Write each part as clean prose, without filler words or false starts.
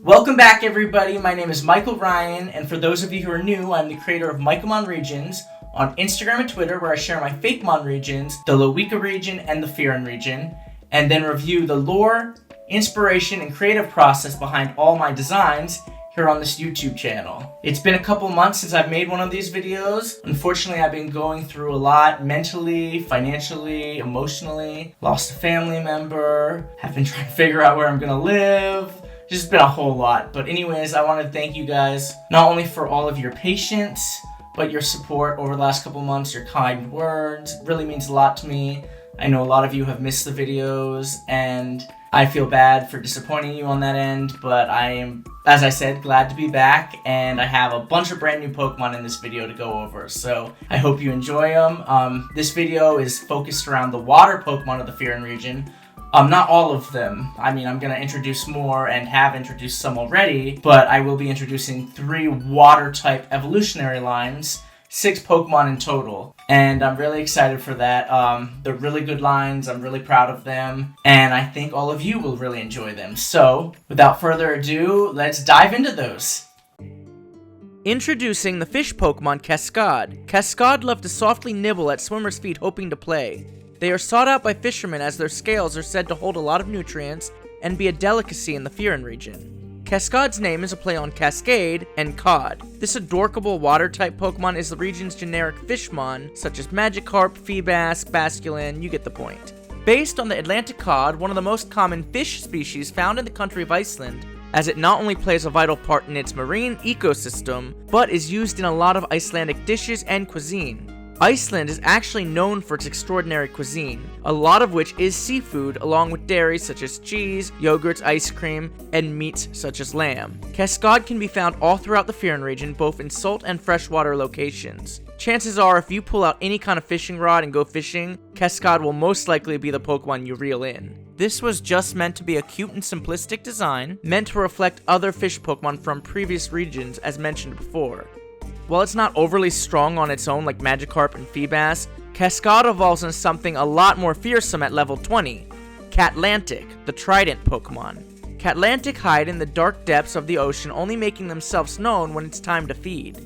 Welcome back, everybody. My name is Michael Ryan, and for those of you who are new, I'm the creator of Pokémon regions on Instagram and Twitter, where I share my Fakemon regions, the Oiluga region and the Fyrún region, and then review the lore, inspiration, and creative process behind all my designs here on this YouTube channel. It's been a couple months since I've made one of these videos. Unfortunately, I've been going through a lot mentally, financially, emotionally. Lost a family member, have been trying to figure out where I'm gonna live. Just been a whole lot. But anyways, I want to thank you guys not only for all of your patience, but your support over the last couple months, your kind words. It really means a lot to me. I know a lot of you have missed the videos, and I feel bad for disappointing you on that end, but I am, as I said, glad to be back, and I have a bunch of brand new Pokemon in this video to go over, so I hope you enjoy them. This video is focused around the water Pokemon of the Fyrún region. Not all of them. I mean, I'm going to introduce more and have introduced some already, but I will be introducing 3 water-type evolutionary lines, 6 Pokemon in total, and I'm really excited for that. They're really good lines, I'm really proud of them, and I think all of you will really enjoy them. So, without further ado, let's dive into those. Introducing the fish Pokemon Cascade. Cascade love to softly nibble at swimmers' feet hoping to play. They are sought out by fishermen as their scales are said to hold a lot of nutrients and be a delicacy in the Fyrún region. Cascade's name is a play on Cascade and Cod. This adorkable water-type Pokemon is the region's generic Fishmon, such as Magikarp, Feebas, Basculin, you get the point. Based on the Atlantic cod, one of the most common fish species found in the country of Iceland, as it not only plays a vital part in its marine ecosystem, but is used in a lot of Icelandic dishes and cuisine. Iceland is actually known for its extraordinary cuisine, a lot of which is seafood along with dairy such as cheese, yogurts, ice cream, and meats such as lamb. Cascade can be found all throughout the Fyrún region, both in salt and freshwater locations. Chances are if you pull out any kind of fishing rod and go fishing, Cascade will most likely be the Pokemon you reel in. This was just meant to be a cute and simplistic design, meant to reflect other fish Pokemon from previous regions as mentioned before. While it's not overly strong on its own like Magikarp and Feebas, Cascade evolves into something a lot more fearsome at level 20, Catlantic, the Trident Pokemon. Catlantic hide in the dark depths of the ocean, only making themselves known when it's time to feed.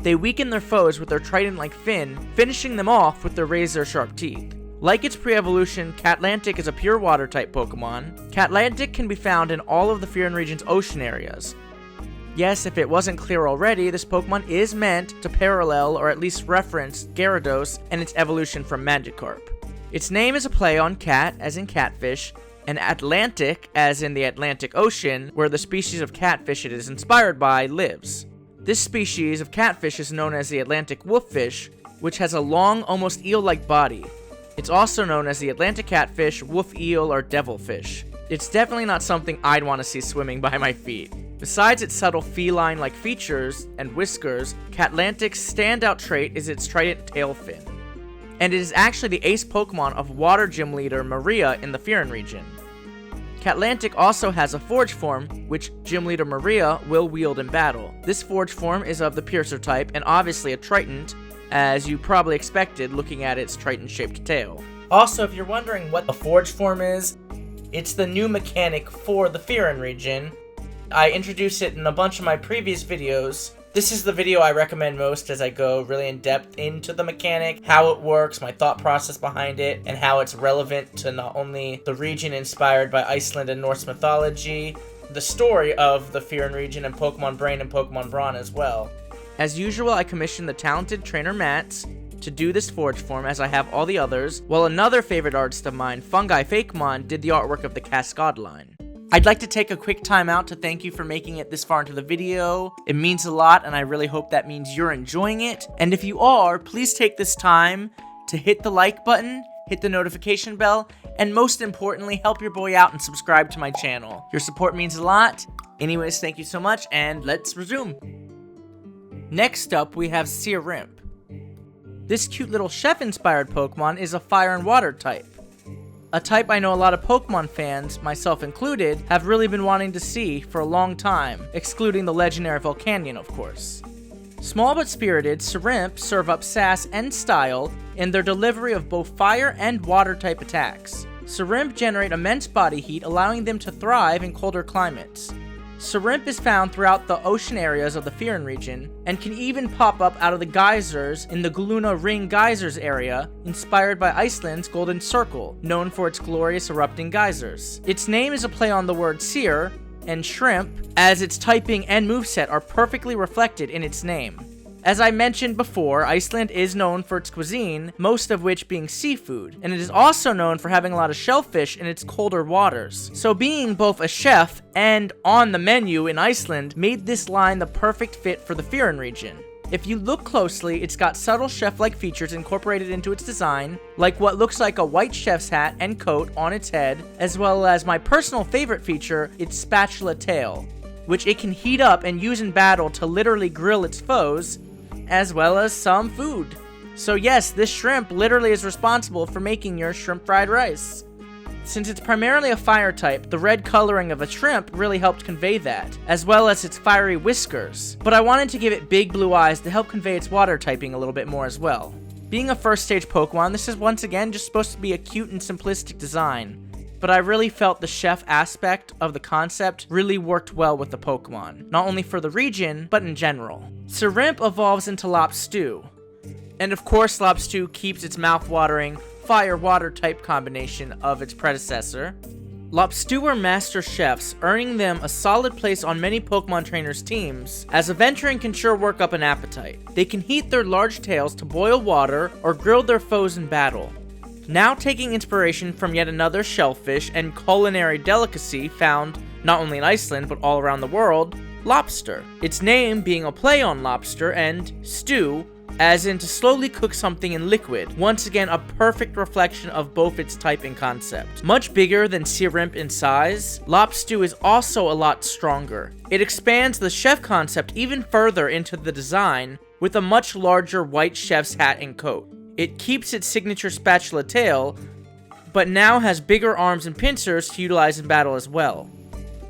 They weaken their foes with their trident-like fin, finishing them off with their razor-sharp teeth. Like its pre-evolution, Catlantic is a pure water-type Pokemon. Catlantic can be found in all of the Fyrún region's ocean areas. Yes, if it wasn't clear already, this Pokemon is meant to parallel or at least reference Gyarados and its evolution from Magikarp. Its name is a play on cat, as in catfish, and Atlantic, as in the Atlantic Ocean, where the species of catfish it is inspired by lives. This species of catfish is known as the Atlantic wolffish, which has a long, almost eel-like body. It's also known as the Atlantic catfish, wolf eel, or devilfish. It's definitely not something I'd want to see swimming by my feet. Besides its subtle feline-like features and whiskers, Catlantic's standout trait is its trident tail fin. And it is actually the ace Pokemon of Water Gym leader Maria in the Fyrún region. Catlantic also has a Forge form, which Gym leader Maria will wield in battle. This Forge form is of the Piercer type and obviously a Triton, as you probably expected looking at its Triton-shaped tail. Also, if you're wondering what a Forge form is, it's the new mechanic for the Fyrún region. I introduced it in a bunch of my previous videos. This is the video I recommend most as I go really in depth into the mechanic, how it works, my thought process behind it, and how it's relevant to not only the region inspired by Iceland and Norse mythology, the story of the Fyrún region and Pokemon Brain and Pokemon Brawn as well. As usual, I commissioned the talented trainer Mats to do this Forge form as I have all the others, while another favorite artist of mine, Fungi Fakemon, did the artwork of the Cascade line. I'd like to take a quick time out to thank you for making it this far into the video. It means a lot, and I really hope that means you're enjoying it. And if you are, please take this time to hit the like button, hit the notification bell, and most importantly, help your boy out and subscribe to my channel. Your support means a lot. Anyways, thank you so much, and let's resume. Next up, we have Fyrún. This cute little chef-inspired Pokemon is a fire and water type. A type I know a lot of Pokemon fans, myself included, have really been wanting to see for a long time, excluding the legendary Volcanion, of course. Small but spirited, Fyrún serve up sass and style in their delivery of both fire and water type attacks. Fyrún generate immense body heat, allowing them to thrive in colder climates. Shrimp is found throughout the ocean areas of the Fyrún region, and can even pop up out of the geysers in the Gluna Ring Geysers area, inspired by Iceland's Golden Circle, known for its glorious erupting geysers. Its name is a play on the word seer and shrimp, as its typing and moveset are perfectly reflected in its name. As I mentioned before, Iceland is known for its cuisine, most of which being seafood, and it is also known for having a lot of shellfish in its colder waters. So being both a chef and on the menu in Iceland made this line the perfect fit for the Fyrún region. If you look closely, it's got subtle chef-like features incorporated into its design, like what looks like a white chef's hat and coat on its head, as well as my personal favorite feature, its spatula tail, which it can heat up and use in battle to literally grill its foes, as well as some food. So yes, this shrimp literally is responsible for making your shrimp fried rice. Since it's primarily a fire type, the red coloring of a shrimp really helped convey that, as well as its fiery whiskers. But I wanted to give it big blue eyes to help convey its water typing a little bit more as well. Being a first stage Pokemon, this is once again just supposed to be a cute and simplistic design. But I really felt the chef aspect of the concept really worked well with the Pokemon, not only for the region, but in general. Shrimp evolves into Lobster, and of course Lobster keeps its mouth-watering fire-water type combination of its predecessor. Lobster are master chefs, earning them a solid place on many Pokemon trainers' teams, as adventuring can sure work up an appetite. They can heat their large tails to boil water or grill their foes in battle. Now taking inspiration from yet another shellfish and culinary delicacy found not only in Iceland but all around the world, lobster. Its name being a play on lobster and stew, as in to slowly cook something in liquid. Once again, a perfect reflection of both its type and concept. Much bigger than shrimp in size, lobster is also a lot stronger. It expands the chef concept even further into the design with a much larger white chef's hat and coat. It keeps its signature spatula tail, but now has bigger arms and pincers to utilize in battle as well.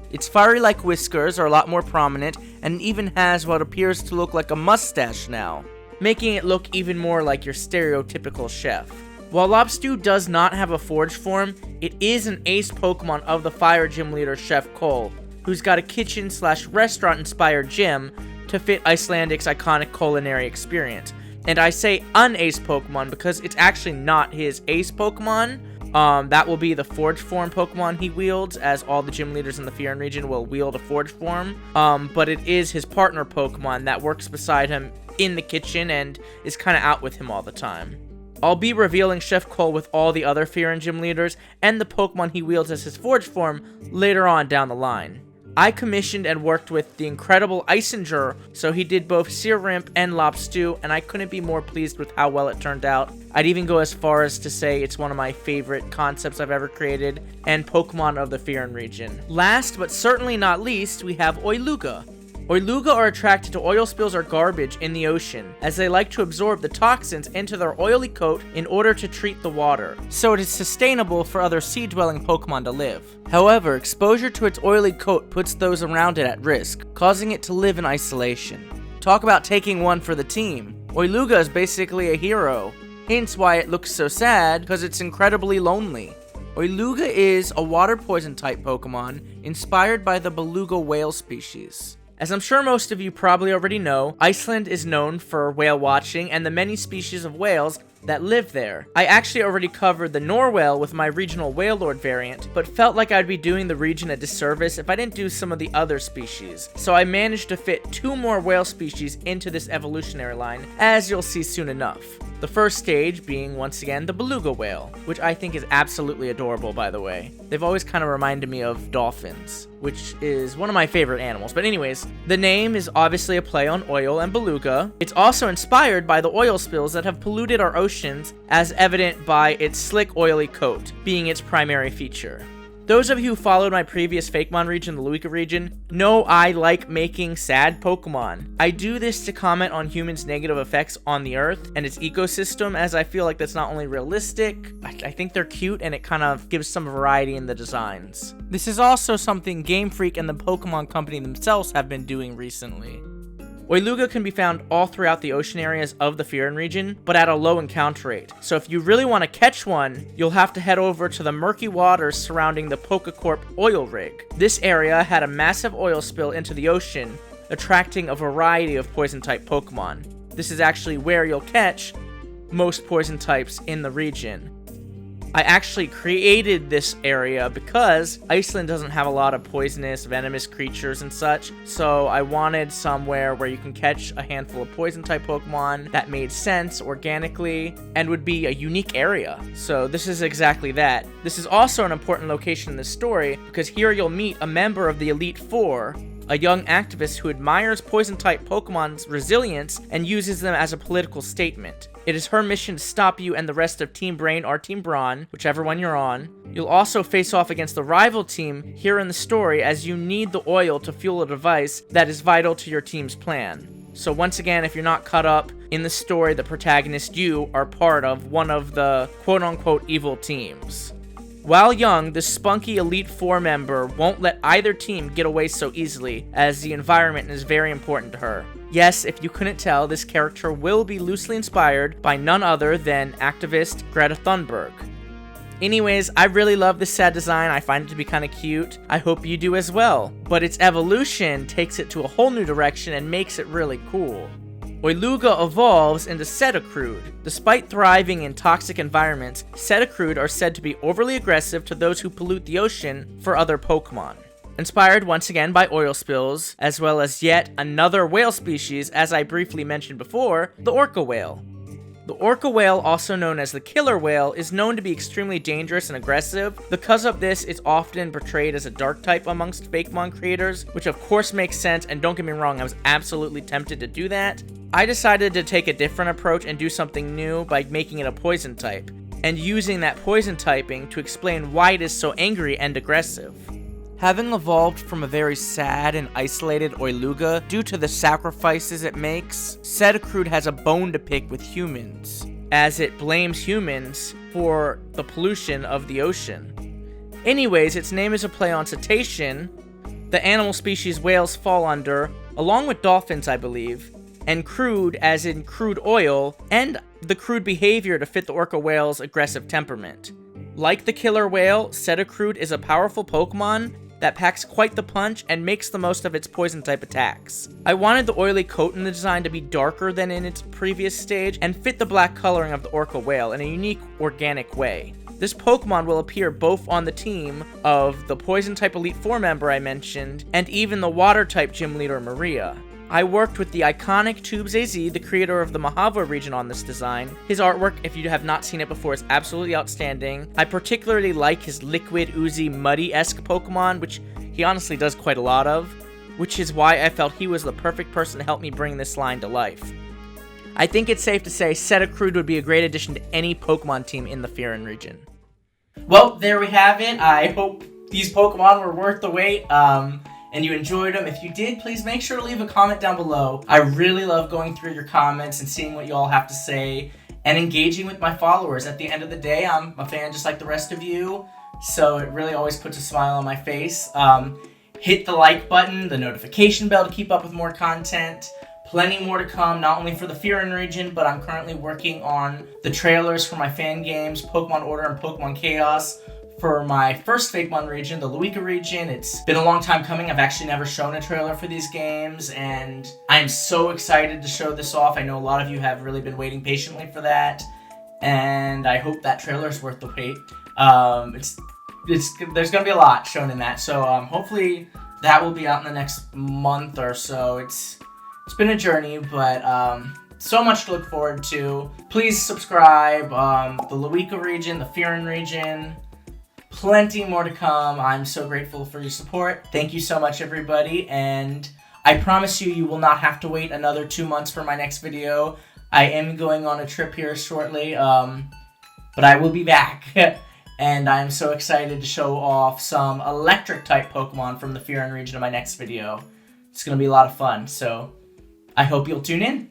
Its fiery-like whiskers are a lot more prominent, and even has what appears to look like a mustache now, making it look even more like your stereotypical chef. While Lobster does not have a forge form, it is an ace Pokemon of the Fire Gym leader Chef Cole, who's got a kitchen/restaurant-inspired gym to fit Icelandic's iconic culinary experience. And I say un-ace Pokemon because it's actually not his ace Pokemon. That will be the Forge Form Pokemon he wields, as all the gym leaders in the Fyrún region will wield a Forge Form. But it is his partner Pokemon that works beside him in the kitchen and is kind of out with him all the time. I'll be revealing Chef Cole with all the other Fyrún gym leaders and the Pokemon he wields as his Forge Form later on down the line. I commissioned and worked with the incredible Icinger, so he did both Shrimp and Lobster, and I couldn't be more pleased with how well it turned out. I'd even go as far as to say it's one of my favorite concepts I've ever created, and Pokemon of the Fyrún region. Last, but certainly not least, we have Oiluga. Oiluga are attracted to oil spills or garbage in the ocean, as they like to absorb the toxins into their oily coat in order to treat the water, so it is sustainable for other sea-dwelling Pokemon to live. However, exposure to its oily coat puts those around it at risk, causing it to live in isolation. Talk about taking one for the team. Oiluga is basically a hero, hence why it looks so sad, because it's incredibly lonely. Oiluga is a water poison type Pokemon, inspired by the beluga whale species. As I'm sure most of you probably already know, Iceland is known for whale watching and the many species of whales that live there. I actually already covered the Norwhale with my regional Whale Lord variant, but felt like I'd be doing the region a disservice if I didn't do some of the other species. So I managed to fit 2 more whale species into this evolutionary line, as you'll see soon enough. The first stage being, once again, the beluga whale, which I think is absolutely adorable, by the way. They've always kind of reminded me of dolphins, which is one of my favorite animals. But anyways, the name is obviously a play on oil and beluga. It's also inspired by the oil spills that have polluted our oceans, as evident by its slick, oily coat, being its primary feature. Those of you who followed my previous Fakemon region, the Oiluga region, know I like making sad Pokemon. I do this to comment on humans' negative effects on the Earth and its ecosystem, as I feel like that's not only realistic, I think they're cute and it kind of gives some variety in the designs. This is also something Game Freak and the Pokemon Company themselves have been doing recently. Oiluga can be found all throughout the ocean areas of the Fyrún region, but at a low encounter rate. So if you really want to catch one, you'll have to head over to the murky waters surrounding the Pokecorp oil rig. This area had a massive oil spill into the ocean, attracting a variety of poison-type Pokemon. This is actually where you'll catch most poison types in the region. I actually created this area because Iceland doesn't have a lot of poisonous, venomous creatures and such, so I wanted somewhere where you can catch a handful of poison-type Pokemon that made sense organically and would be a unique area. So this is exactly that. This is also an important location in the story because here you'll meet a member of the Elite Four, a young activist who admires poison-type Pokemon's resilience and uses them as a political statement. It is her mission to stop you and the rest of Team Brain or Team Brawn, whichever one you're on. You'll also face off against the rival team here in the story as you need the oil to fuel a device that is vital to your team's plan. So once again, if you're not caught up in the story, the protagonist, you are part of one of the quote-unquote evil teams. While young, the spunky Elite Four member won't let either team get away so easily, as the environment is very important to her. Yes, if you couldn't tell, this character will be loosely inspired by none other than activist Greta Thunberg. Anyways, I really love this sad design. I find it to be kind of cute. I hope you do as well. But its evolution takes it to a whole new direction and makes it really cool. Oiluga evolves into Cetacrude. Despite thriving in toxic environments, Cetacrude are said to be overly aggressive to those who pollute the ocean for other Pokemon. Inspired once again by oil spills, as well as yet another whale species, as I briefly mentioned before, the Orca whale. The Orca whale, also known as the killer whale, is known to be extremely dangerous and aggressive. Because of this, it's often portrayed as a dark type amongst Fakemon creators, which of course makes sense, and don't get me wrong, I was absolutely tempted to do that. I decided to take a different approach and do something new by making it a poison type, and using that poison typing to explain why it is so angry and aggressive. Having evolved from a very sad and isolated Oiluga due to the sacrifices it makes, Cetacrude has a bone to pick with humans, as it blames humans for the pollution of the ocean. Anyways, its name is a play on cetacean, the animal species whales fall under, along with dolphins I believe, and crude as in crude oil, and the crude behavior to fit the orca whale's aggressive temperament. Like the killer whale, Cetacrude is a powerful Pokemon that packs quite the punch and makes the most of its poison-type attacks. I wanted the oily coat in the design to be darker than in its previous stage and fit the black coloring of the orca whale in a unique, organic way. This Pokemon will appear both on the team of the poison-type Elite Four member I mentioned, and even the water-type gym leader Maria. I worked with the iconic Tubes AZ, the creator of the Mojave region, on this design. His artwork, if you have not seen it before, is absolutely outstanding. I particularly like his liquid, oozy, muddy-esque Pokemon, which he honestly does quite a lot of, which is why I felt he was the perfect person to help me bring this line to life. I think it's safe to say Cetacrude would be a great addition to any Pokemon team in the Fyrún region. Well, there we have it. I hope these Pokemon were worth the wait. And you enjoyed them. If you did, please make sure to leave a comment down below. I really love going through your comments and seeing what you all have to say and engaging with my followers. At the end of the day, I'm a fan just like the rest of you, so it really always puts a smile on my face. Hit the like button, the notification bell to keep up with more content. Plenty more to come, not only for the Fyrún region, but I'm currently working on the trailers for my fan games, Pokemon Order and Pokemon Chaos, for my first Fakemon region, the Lobster region. It's been a long time coming. I've actually never shown a trailer for these games, and I'm so excited to show this off. I know a lot of you have really been waiting patiently for that, and I hope that trailer is worth the wait. There's going to be a lot shown in that, so hopefully that will be out in the next month or so. It's been a journey, but so much to look forward to. Please subscribe. The Lobster region, the Fyrún region, plenty more to come. I'm so grateful for your support. Thank you so much, everybody, and I promise you, you will not have to wait another 2 months for my next video. I am going on a trip here shortly, but I will be back, and I'm so excited to show off some electric-type Pokemon from the Fyrún region in my next video. It's going to be a lot of fun, so I hope you'll tune in.